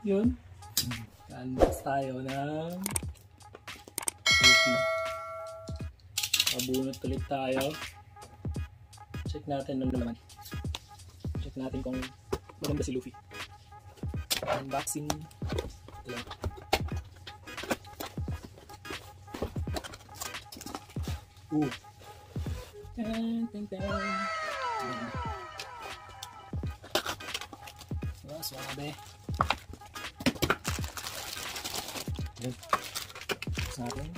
Yun. Unbox tayo ng Luffy. Mabunot ulit tayo. Check natin ano naman. Check natin kung maganda si Luffy. Unboxing. Ito lang. Tan, tan, tan. Suabe. Yan. Sa atin.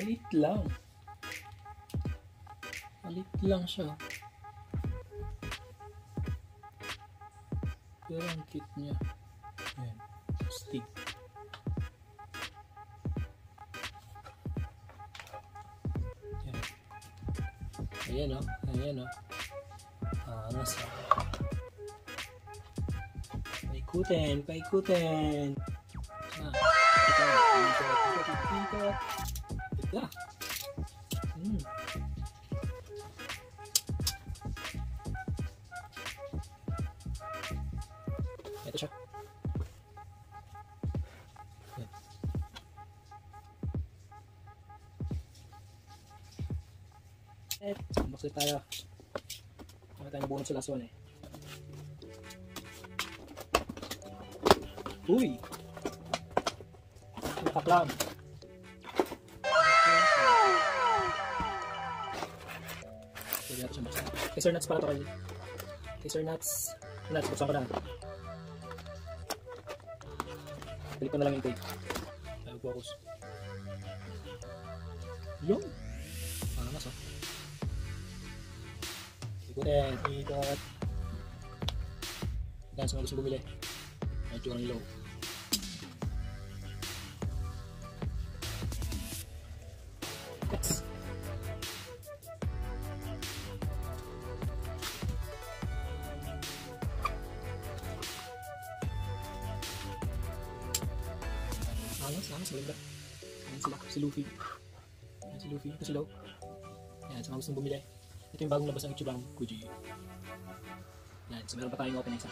Malit lang. Malit lang siya. Pero ang cute niya. Ayan. Stick. Ayan. Ayan o. Ayan o. Nasa. Paikutin. Paikutin. Ikot. Yeah. Ito siya. Yan. Unbox ulit tayo. Kaya tayo nabunod sa last one eh. Uy! Nakaklam. Taser nuts para to kayo. Taser nuts. Nuts, buksan ko na. Balik ko na lang yung tape. Ayaw focus. Yung! Mas oh. Ikutin. Ikot. Yan, sa mga gusto bumili. Medyo ang ilaw. Yes. Angas, maganda. Ayan sila, si Luffy. Ayan si Luffy, ito si Law. Ayan, sa mga gustong bumili. Ito yung bagong labas ng Ichiban, Kuji. Ayan, so meron pa tayong open isa.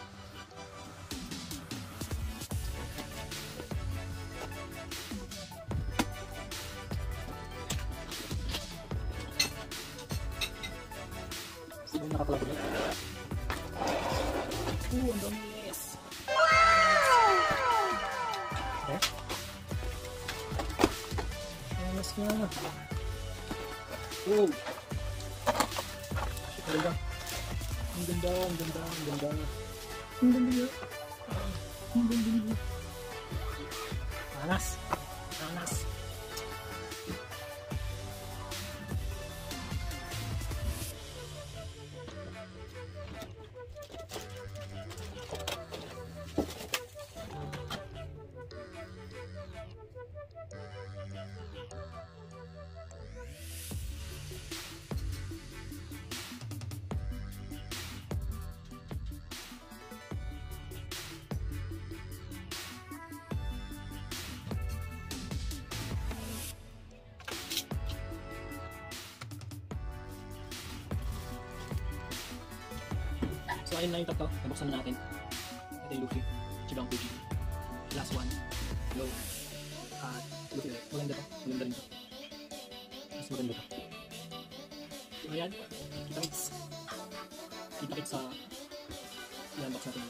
Sino nakapalagod na? Ang dami yes! Okay. Mas nga. Oh. Ang ganda. Ang ganda, ang ganda, ang ganda. Ang ganda niya. Ang ganda niya. Panas. Panas. So ayun na yung tatlo, nabuksan na natin. Ito yung Luffy, Ichiban Kuji. Last one, Low. Luffy ulit, maganda to, maganda rin to. Mas maganda to. So ayan, kita-kits. Kita-kits sa i-unbox natin.